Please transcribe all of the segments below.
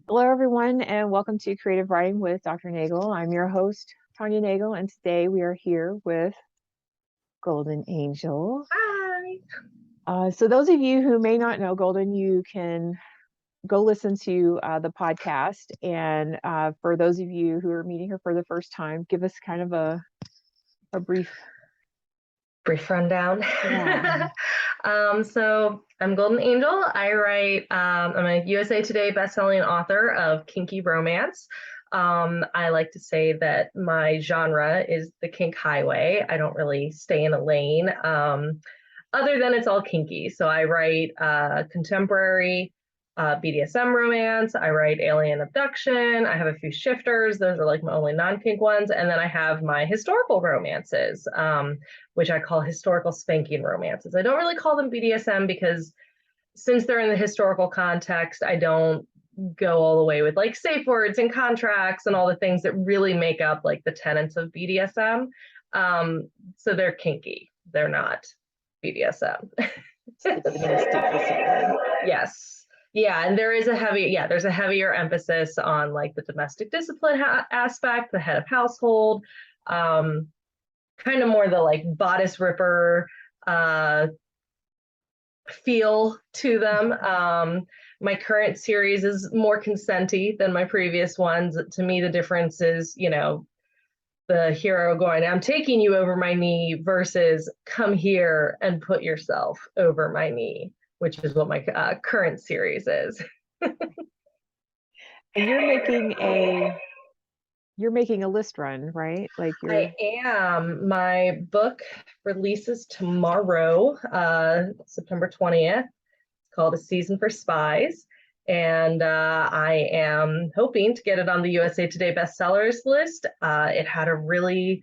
Hello, everyone, and welcome to Creative Writing with Dr. Nagel. I'm your host, Tanya Nagel, and today we are here with Golden Angel. Hi. So those of you who may not know Golden, you can go listen to the podcast. And for those of you who are meeting her for the first time, give us kind of a brief rundown. Yeah. So I'm Golden Angel. I write, I'm a USA Today bestselling author of kinky romance. I like to say that my genre is the kink highway. I don't really stay in a lane, other than it's all kinky. So I write contemporary BDSM romance. I write alien abduction. I have a few shifters. Those are like my only non-kink ones. And then I have my historical romances, which I call historical spanking romances. I don't really call them BDSM because since they're in the historical context, I don't go all the way with like safe words and contracts and all the things that really make up like the tenets of BDSM. So they're kinky. They're not BDSM. Yes. Yeah, and there's a heavier emphasis on like the domestic discipline aspect, the head of household, kind of more the like bodice ripper feel to them. My current series is more consenty than my previous ones. To me, the difference is, the hero going, I'm taking you over my knee versus come here and put yourself over my knee, which is what my current series is. And you're making a list run, right? Like I am. My book releases tomorrow, September 20th. It's called A Season for Spies. And I am hoping to get it on the USA Today bestsellers list. It's had a really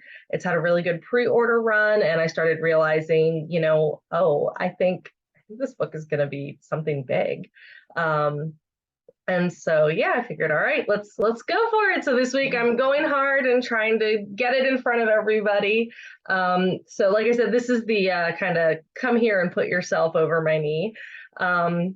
good pre-order run, and I started realizing, I think this book is going to be something big. And so, yeah, I figured, all right, let's go for it. So this week I'm going hard and trying to get it in front of everybody. So like I said, this is the kind of come here and put yourself over my knee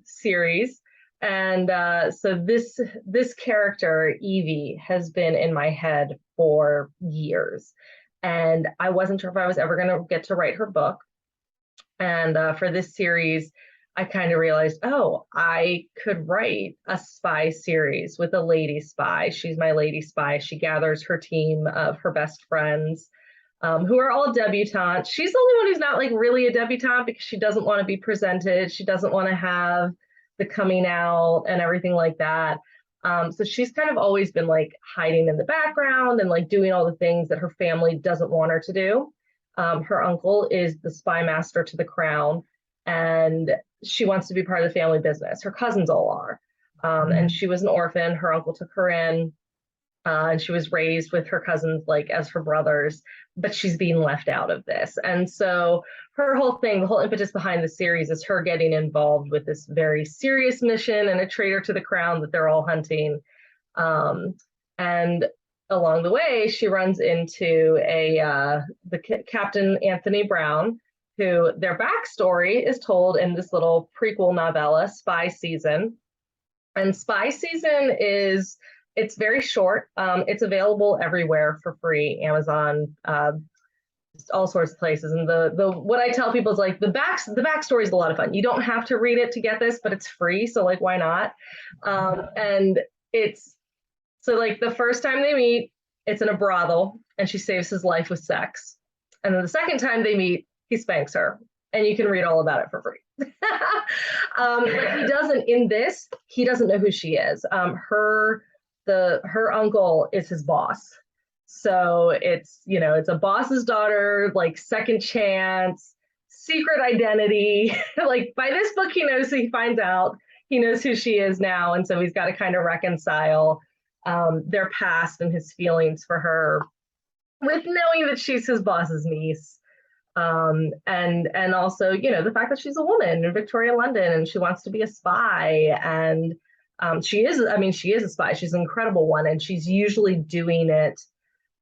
series. And so this character, Evie, has been in my head for years. And I wasn't sure if I was ever going to get to write her book. And for this series, I kind of realized, oh, I could write a spy series with a lady spy. She's my lady spy. She gathers her team of her best friends, who are all debutantes. She's the only one who's not like really a debutante because she doesn't want to be presented. She doesn't want to have the coming out and everything like that. So she's kind of always been like hiding in the background and like doing all the things that her family doesn't want her to do. Her uncle is the spy master to the crown, and she wants to be part of the family business. Her cousins all are. And she was an orphan. Her uncle took her in, and she was raised with her cousins like as her brothers, but she's being left out of this. And so her whole thing, the whole impetus behind the series is her getting involved with this very serious mission and a traitor to the crown that they're all hunting. And along the way, she runs into the Captain Anthony Brown, who their backstory is told in this little prequel novella, Spy Season. And Spy Season it's very short. It's available everywhere for free, Amazon, all sorts of places. And the what I tell people is like the backstory is a lot of fun. You don't have to read it to get this, but it's free, so like why not? And it's so like the first time they meet, it's in a brothel, and she saves his life with sex. And then the second time they meet, he spanks her, and you can read all about it for free. But he doesn't in this. He doesn't know who she is. Her uncle is his boss, so it's a boss's daughter, like second chance, secret identity. Like by this book, he finds out. He knows who she is now, and so he's got to kind of reconcile their past and his feelings for her with knowing that she's his boss's niece. And also, the fact that she's a woman in Victorian London and she wants to be a spy. And she is a spy. She's an incredible one. And she's usually doing it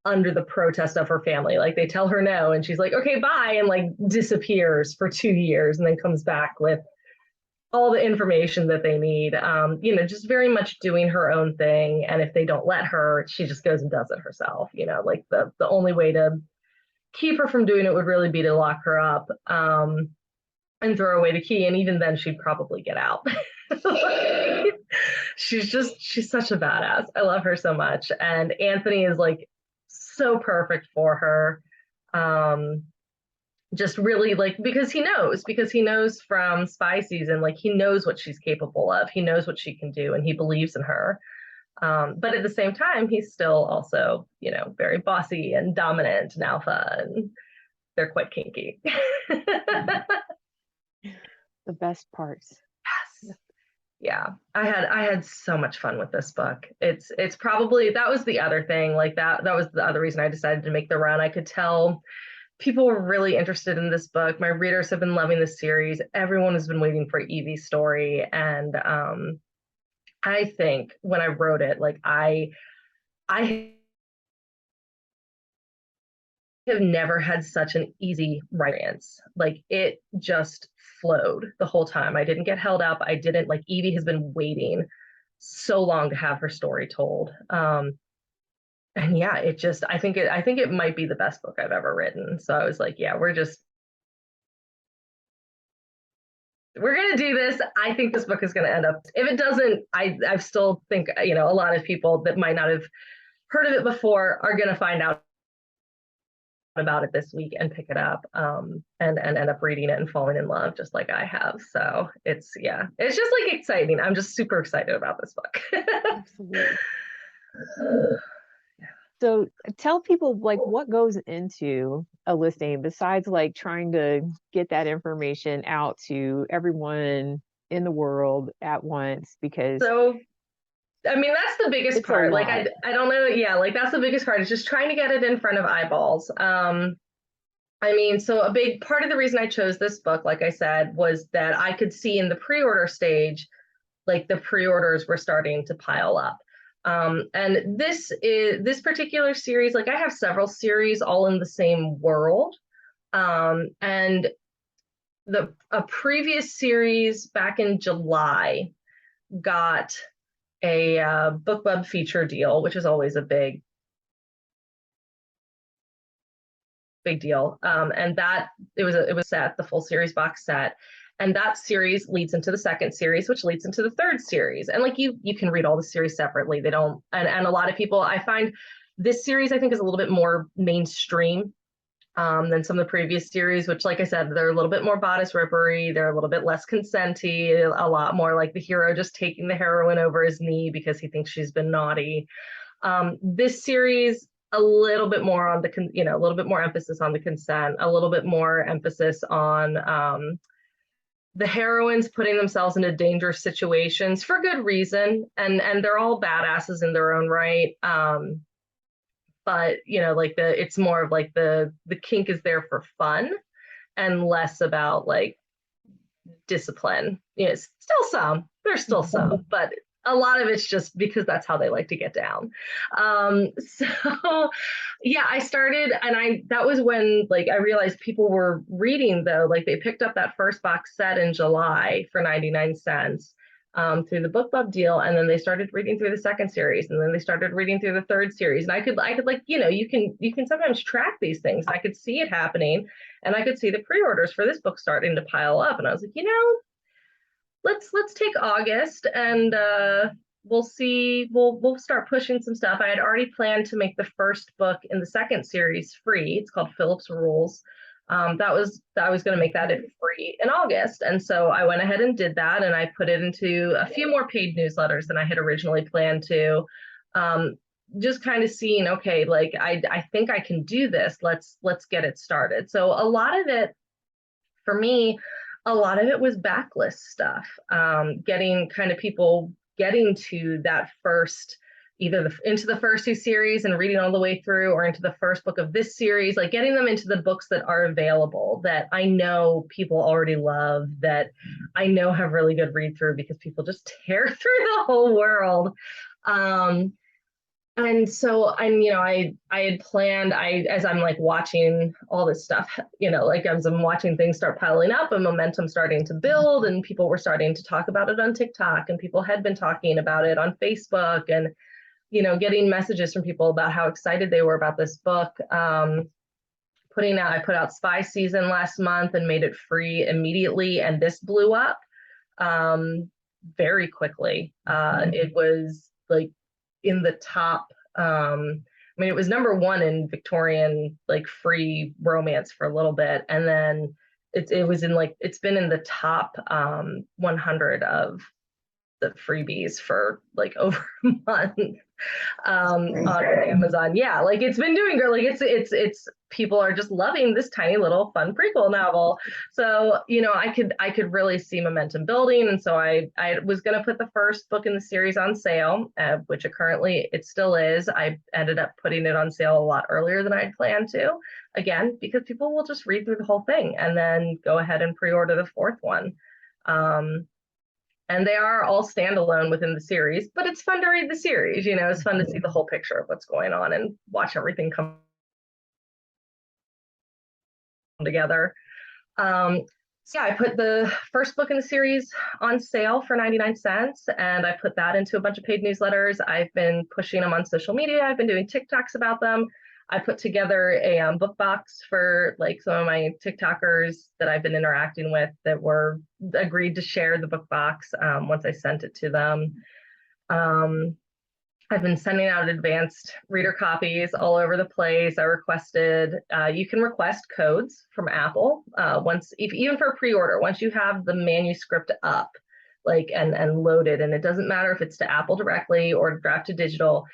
under the protest of her family. Like they tell her no, and she's like, okay, bye. And like disappears for 2 years and then comes back with all the information that they need. Just very much doing her own thing. And if they don't let her, she just goes and does it herself. Like the only way to keep her from doing it would really be to lock her up, and throw away the key. And even then she'd probably get out. She's such a badass. I love her so much. And Anthony is like so perfect for her. Just really like, because he knows from Spy Season, like he knows what she's capable of. He knows what she can do and he believes in her. But at the same time, he's still also, very bossy and dominant and alpha, and they're quite kinky. The best parts. Yes. Yeah, I had so much fun with this book. It's probably, that was the other thing, like that was the other reason I decided to make the run. I could tell people were really interested in this book. My readers have been loving this series. Everyone has been waiting for Evie's story. And I think when I wrote it, like I have never had such an easy experience. Like it just flowed the whole time. I didn't get held up. I didn't, like, Evie has been waiting so long to have her story told. And yeah, I think it might be the best book I've ever written. So I was like, yeah, we're gonna do this. I think this book is gonna end up, if it doesn't, I still think, a lot of people that might not have heard of it before are gonna find out about it this week and pick it up, and end up reading it and falling in love just like I have. So it's just like exciting. I'm just super excited about this book. Absolutely. So tell people, like, what goes into a listing besides like trying to get that information out to everyone in the world at once, because So I mean, that's the biggest it's a part. Like, lot. I don't know. Yeah, like that's the biggest part, is just trying to get it in front of eyeballs. I mean, so a big part of the reason I chose this book, like I said, was that I could see in the pre-order stage, like the pre-orders were starting to pile up. And this particular series, like I have several series all in the same world. And a previous series back in July got a BookBub feature deal, which is always a big deal. And that it was set, the full series box set. And that series leads into the second series, which leads into the third series. And like you can read all the series separately. They don't, and a lot of people, I find this series, I think, is a little bit more mainstream than some of the previous series, which, like I said, they're a little bit more bodice rippery. They're a little bit less consenty, a lot more like the hero just taking the heroine over his knee because he thinks she's been naughty. This series, a little bit more on a little bit more emphasis on the consent, a little bit more emphasis on the heroines putting themselves into dangerous situations for good reason, and they're all badasses in their own right. But like it's more of like the kink is there for fun and less about like discipline. There's still some, but a lot of it's just because that's how they like to get down. So yeah, I started, and that was when like I realized people were reading, though, like they picked up that first box set in July for 99 cents. Through the BookBub deal, and then they started reading through the second series, and then they started reading through the third series. And I could like, you can sometimes track these things. I could see it happening, and I could see the pre-orders for this book starting to pile up. And I was like, let's take August, and we'll start pushing some stuff. I had already planned to make the first book in the second series free. It's called Philip's Rules. I was going to make that free in August. And so I went ahead and did that. And I put it into a few more paid newsletters than I had originally planned to, just kind of seeing, okay, like, I think I can do this. Let's get it started. So a lot of it for me, a lot of it was backlist stuff, getting kind of people getting to that first, either into the first two series and reading all the way through, or into the first book of this series, like getting them into the books that are available that I know people already love, that I know have really good read through, because people just tear through the whole world. And so I had planned, as I'm like watching all this stuff, like as I'm watching things start piling up and momentum starting to build, and people were starting to talk about it on TikTok, and people had been talking about it on Facebook, and getting messages from people about how excited they were about this book. I put out Spy Season last month and made it free immediately, and this blew up very quickly. It was like in the top. It was number one in Victorian like free romance for a little bit, and then it was in like it's been in the top 100 of the freebies for like over a month on Amazon. Yeah, like it's been doing great. Like it's people are just loving this tiny little fun prequel novel. So I could really see momentum building, and so I was going to put the first book in the series on sale, which it still is. I ended up putting it on sale a lot earlier than I'd planned to, again because people will just read through the whole thing and then go ahead and pre-order the fourth one. And they are all standalone within the series, but it's fun to read the series. It's fun to see the whole picture of what's going on and watch everything come together. So yeah, I put the first book in the series on sale for 99 cents, and I put that into a bunch of paid newsletters. I've been pushing them on social media. I've been doing TikToks about them. I put together a book box for like some of my TikTokers that I've been interacting with that were agreed to share the book box once I sent it to them. I've been sending out advanced reader copies all over the place. I requested, you can request codes from Apple even for a pre-order, once you have the manuscript up, like, and loaded, and it doesn't matter if it's to Apple directly or draft to digital,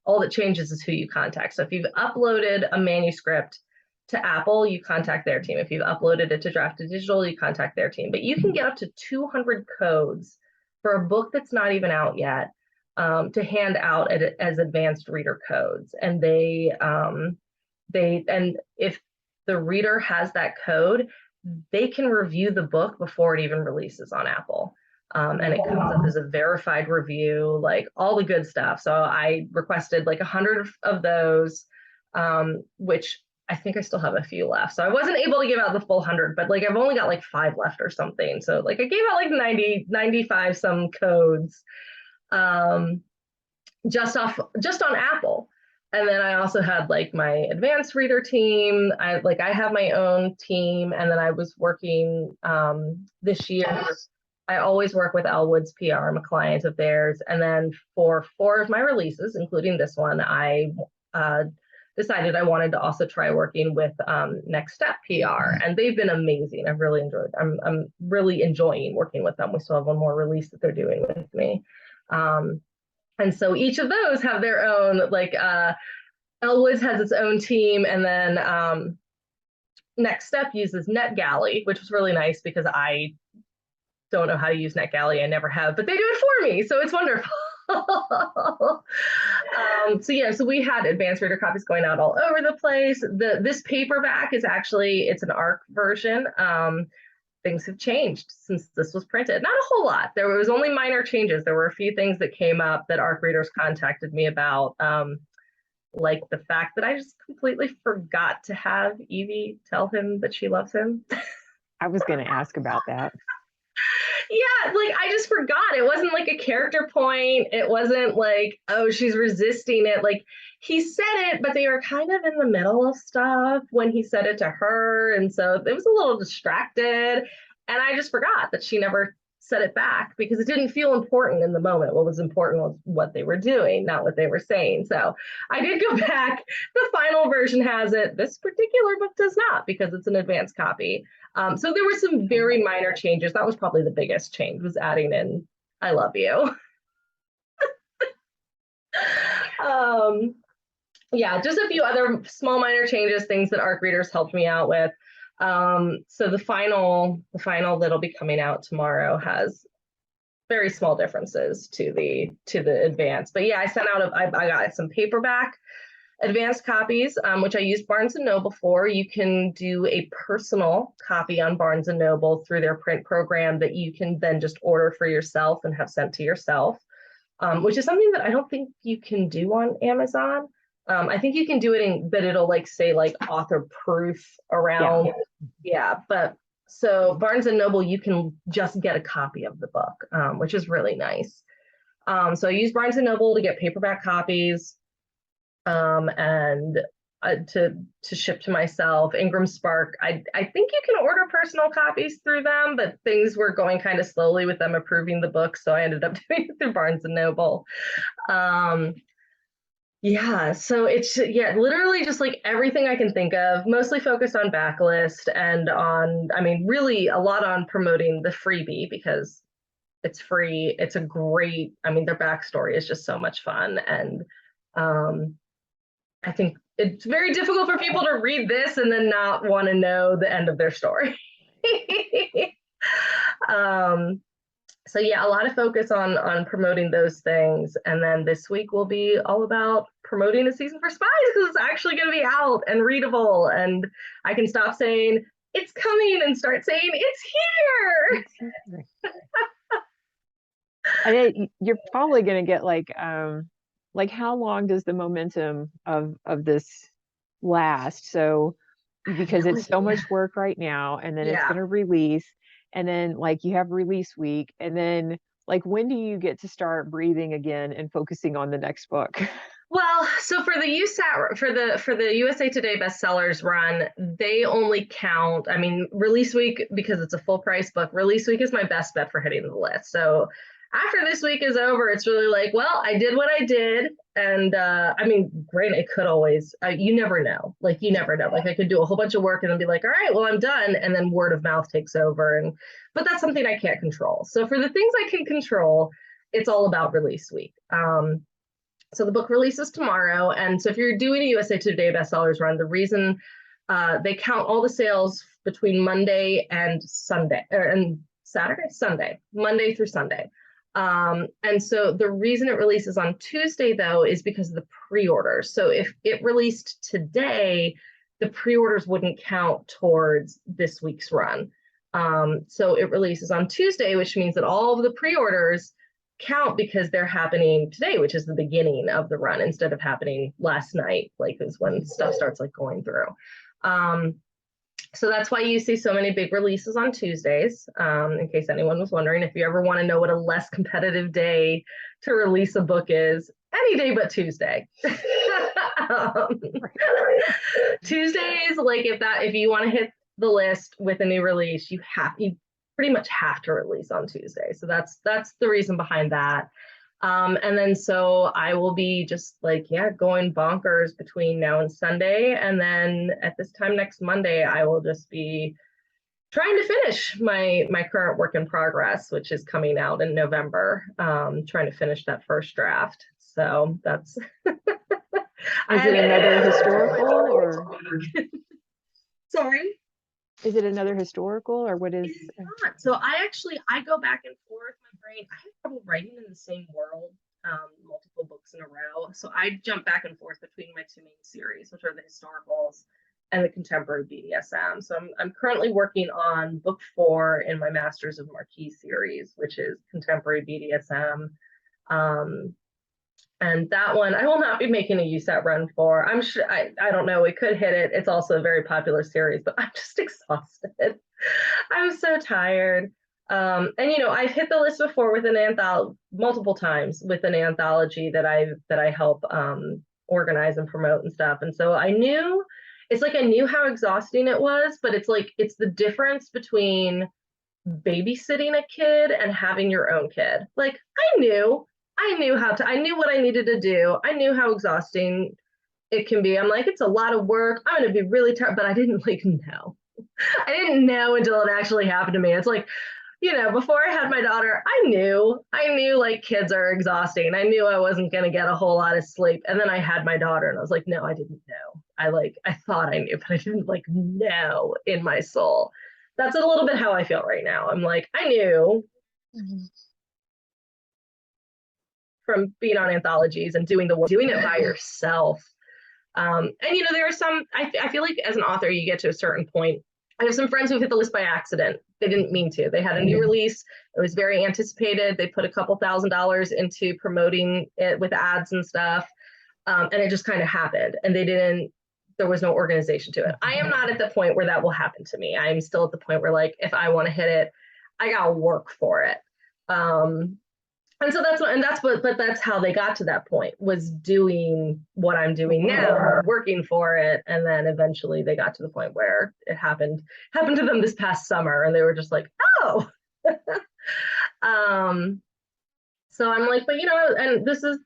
all that changes is who you contact. So if you've uploaded a manuscript to Apple, you contact their team. If you've uploaded it to draft to digital, you contact their team. But you can get up to 200 codes for a book that's not even out yet, to hand out as advanced reader codes. And and if the reader has that code, they can review the book before it even releases on Apple. And it comes up as a verified review, like all the good stuff. So I requested like 100 of those, which I think I still have a few left. So I wasn't able to give out the full 100, but like I've only got like 5 left or something. So like I gave out like 95 some codes, just on Apple. And then I also had like my advanced reader team. I have my own team, and then I was working this year. I always work with Elwood's PR. I'm a client of theirs. And then for 4 of my releases, including this one, I decided I wanted to also try working with Next Step PR, and they've been amazing. I've really enjoyed. I'm really enjoying working with them. We still have one more release that they're doing with me. And so each of those have their own, like Elwood's has its own team, and then Next Step uses NetGalley, which was really nice because I don't know how to use NetGalley. I never have, but they do it for me, so it's wonderful. So we had advanced reader copies going out all over the place. This paperback is it's an ARC version. Things have changed since this was printed. Not a whole lot. There was only minor changes. There were a few things that came up that ARC readers contacted me about, like the fact that I just completely forgot to have Evie tell him that she loves him. I was going to ask about that. Yeah, like I just forgot. It wasn't like a character point. It wasn't like, oh, she's resisting it. Like he said it, but they were kind of in the middle of stuff when he said it to her. And so it was a little distracted. And I just forgot that she never said it back because it didn't feel important in the moment. What was important was what they were doing, not what they were saying. So I did go back. The final version has it. This particular book does not, because it's an advanced copy. So there were some very minor changes. That was probably the biggest change, was adding in "I love you." Yeah, just a few other small minor changes, things that ARC readers helped me out with. So the final that'll be coming out tomorrow has very small differences to the advance. But yeah, I sent out I got some paperback advanced copies, which I used Barnes & Noble for. You can do a personal copy on Barnes & Noble through their print program that you can then just order for yourself and have sent to yourself. which is something that I don't think you can do on Amazon. I think you can do it but it'll like say like author proof around. Yeah. Yeah, but so Barnes and Noble, you can just get a copy of the book, which is really nice. So I use Barnes and Noble to get paperback copies, and to ship to myself. Ingram Spark, I think you can order personal copies through them, but things were going kind of slowly with them approving the book, so I ended up doing it through Barnes and Noble. Yeah, so it's literally just like everything I can think of, mostly focused on backlist and on, I mean, really a lot on promoting the freebie because it's free. It's a great, I mean, their backstory is just so much fun. And I think it's very difficult for people to read this and then not want to know the end of their story. So yeah, a lot of focus on promoting those things. And then this week will be all about promoting a season for Spies because it's actually going to be out and readable. And I can stop saying it's coming and start saying it's here. You're probably going to get like how long does the momentum of this last? So because it's so much work right now, and then it's going to release, and then like you have release week, and then like when do you get to start breathing again and focusing on the next book? Well, so for the USAT for the USA Today bestsellers run, they only count, I mean, release week, because it's a full price book, release week is my best bet for hitting the list. So after this week is over, it's really like, well, I did what I did. And I mean, great, it could always, you never know. Like, you never know. Like, I could do a whole bunch of work and then be like, all right, well, I'm done. And then word of mouth takes over. But that's something I can't control. So for the things I can control, it's all about release week. So the book releases tomorrow. And so if you're doing a USA Today bestsellers run, the reason they count all the sales between Monday and Sunday, and Sunday, Monday through Sunday. And so the reason it releases on Tuesday, though, is because of the pre-orders. So if it released today, the pre-orders wouldn't count towards this week's run. So it releases on Tuesday, which means that all of the pre-orders count because they're happening today, which is the beginning of the run, instead of happening last night, like is when stuff starts like going through. So that's why you see so many big releases on Tuesdays. In case anyone was wondering, if you ever want to know what a less competitive day to release a book is, any day but Tuesday. Tuesdays, like if you want to hit the list with a new release, you pretty much have to release on Tuesday. So that's the reason behind that. And then so I will be just like, going bonkers between now and Sunday. And then at this time next Monday, I will just be trying to finish my current work in progress, which is coming out in November. Trying to finish that first draft. So that's. Is it another historical or? Sorry? Is it another historical or what is? It's not. So I go back and forth. My brain, I have trouble writing in the same world, multiple books in a row. So I jump back and forth between my two main series, which are the historicals and the contemporary BDSM. So I'm currently working on book 4 in my Masters of Marquis series, which is contemporary BDSM. And that one I will not be making a USAT run for. I'm sure, I don't know, we could hit it. It's also a very popular series, but I'm just exhausted. I'm so tired. And I've hit the list before with an anthology multiple times with an anthology that I help organize and promote and stuff. And so I knew how exhausting it was, but it's the difference between babysitting a kid and having your own kid. Like I knew what I needed to do. I knew how exhausting it can be. I'm like, it's a lot of work. I'm going to be really tired, but I didn't know. I didn't know until it actually happened to me. It's like, before I had my daughter, I knew like kids are exhausting. I knew I wasn't going to get a whole lot of sleep. And then I had my daughter and I was like, no, I didn't know. I thought I knew, but I didn't know in my soul. That's a little bit how I feel right now. I'm like, I knew. Mm-hmm. From being on anthologies and doing it by yourself. And there are some, I feel like as an author, you get to a certain point I have some friends who've hit the list by accident. They didn't mean to. They had a new release. It was very anticipated. They put a couple $1,000s into promoting it with ads and stuff. And it just kind of happened. And there was no organization to it. I am not at the point where that will happen to me. I'm still at the point where, like, if I want to hit it, I got to work for it. And so that's how they got to that point, was doing what I'm doing now, working for it. And then eventually they got to the point where it happened to them this past summer. And they were just like, oh, so I'm like, but and this is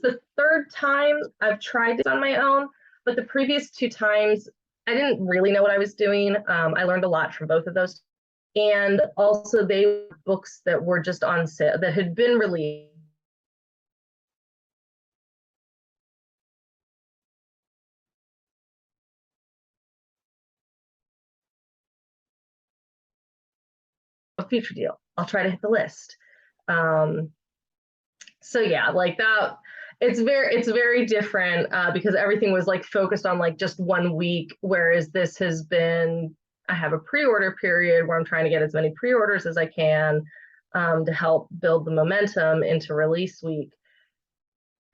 the third time I've tried this on my own, but the previous 2 times I didn't really know what I was doing. I learned a lot from both of those. And also they were books that were just on sale, that had been released. A future deal. I'll try to hit the list. So yeah, like that, it's very different because everything was like focused on like just 1 week, whereas this has been, I have a pre-order period where I'm trying to get as many pre-orders as I can to help build the momentum into release week.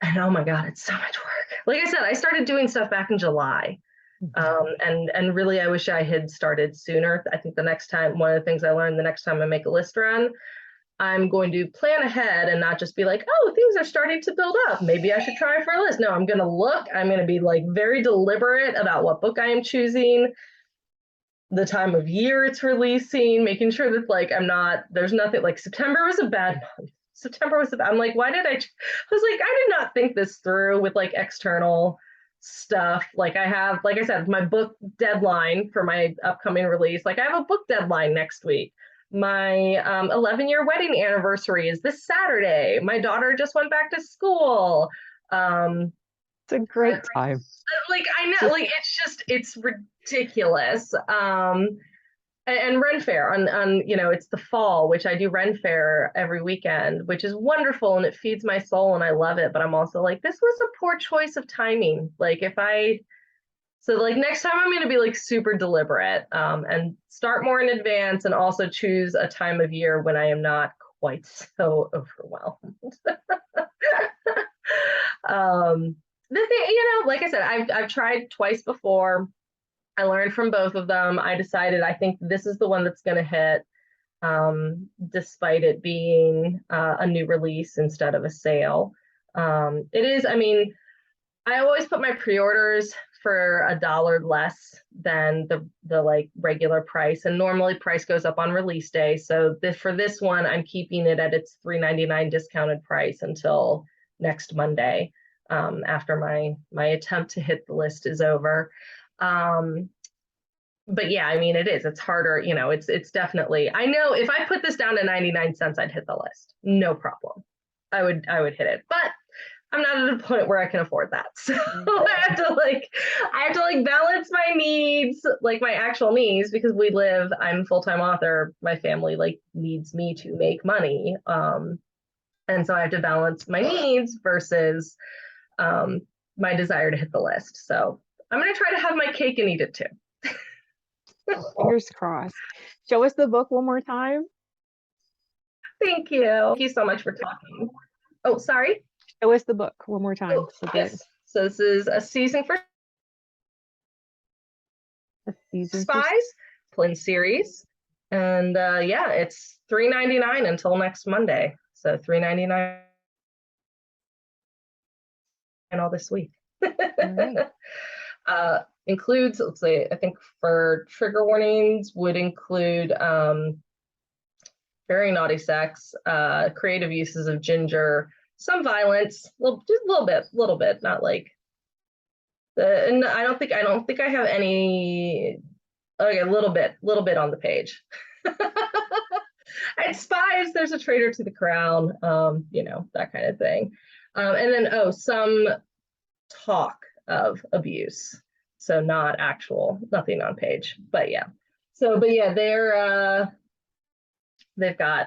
And oh my God, it's so much work. Like I said, I started doing stuff back in July. And really, I wish I had started sooner. I think the next time, one of the things I learned the next time I make a list run, I'm going to plan ahead and not just be like, oh, things are starting to build up. Maybe I should try for a list. No, I'm going to look. I'm going to be like very deliberate about what book I am choosing, the time of year it's releasing, making sure that like there's nothing, like September was a bad month. I'm like, why did I was like, I did not think this through with like external stuff. Like I said, my book deadline for my upcoming release, like I have a book deadline next week. My 11-year wedding anniversary is this Saturday. My daughter just went back to school. It's a great time. Like I know, like it's ridiculous. And Ren Fair on it's the fall, which I do Ren Fair every weekend, which is wonderful and it feeds my soul and I love it. But I'm also like, this was a poor choice of timing. Like so like next time I'm going to be like super deliberate and start more in advance and also choose a time of year when I am not quite so overwhelmed. The thing, like I said, I've tried twice before. I learned from both of them. I decided I think this is the one that's going to hit, despite it being a new release instead of a sale. It is, I mean, I always put my pre-orders for $1 less than the like regular price, and normally price goes up on release day. So for this one, I'm keeping it at its $3.99 discounted price until next Monday, after my attempt to hit the list is over. But yeah, I mean, it's harder, it's definitely, I know if I put this down to 99 cents, I'd hit the list. No problem. I would hit it, but I'm not at a point where I can afford that. So I have to balance my needs, like my actual needs, because I'm a full-time author. My family like needs me to make money. And so I have to balance my needs versus my desire to hit the list. So I'm going to try to have my cake and eat it too. Fingers crossed. Show us the book one more time. Thank you. Thank you so much for talking. Oh, sorry. Show us the book one more time. Yes. So this is A Season for Spies, Plin series. And yeah, it's $3.99 until next Monday. So $3.99 all this week. Right. Includes, let's see, I think for trigger warnings would include very naughty sex, creative uses of ginger, some violence, just a little bit, not like and I don't think I have any. Okay, a little bit on the page. And spies, there's a traitor to the crown, that kind of thing. And then some talk of abuse. So not actual, nothing on page, but yeah. But yeah, they've got,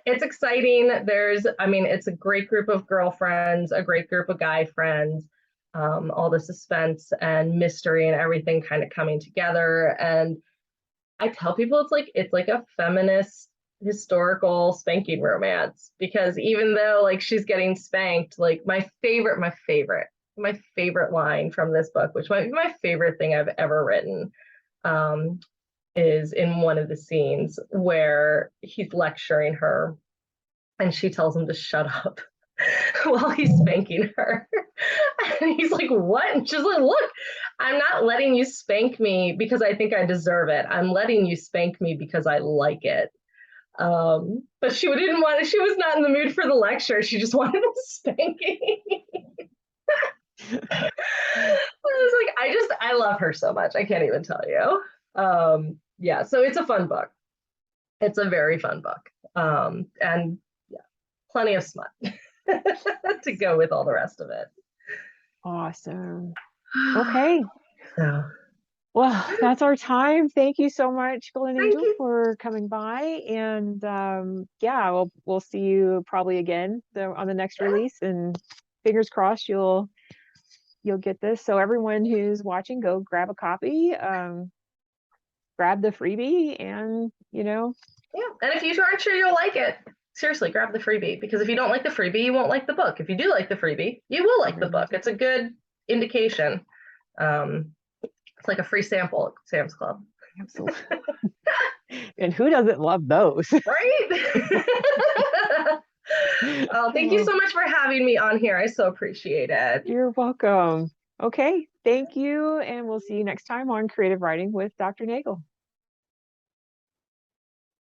it's exciting. It's a great group of girlfriends, a great group of guy friends. all the suspense and mystery and everything kind of coming together. And I tell people it's like a feminist historical spanking romance, because even though like she's getting spanked, like my favorite line from this book, which might be my favorite thing I've ever written, is in one of the scenes where he's lecturing her and she tells him to shut up while he's spanking her. And he's like, what? And she's like, look, I'm not letting you spank me because I think I deserve it. I'm letting you spank me because I like it. But she was not in the mood for the lecture. She just wanted the spanking. I was like, I love her so much. I can't even tell you. Yeah, so it's a fun book. It's a very fun book. And yeah, plenty of smut to go with all the rest of it. Awesome. Okay. So, Well, that's our time. Thank you so much, Golden thank Angel, you. for coming by. And yeah, we'll see you probably again on the next release. And fingers crossed you'll get this. So everyone who's watching, go grab a copy, grab the freebie, and Yeah. And if you aren't sure you'll like it, seriously, grab the freebie, because if you don't like the freebie, you won't like the book. If you do like the freebie, you will like the book. It's a good indication. It's like a free sample at Sam's Club. Absolutely. And who doesn't love those? Right? Oh, thank you so much for having me on here. I so appreciate it. You're welcome. Okay, thank you. And we'll see you next time on Creative Writing with Dr. Nagel.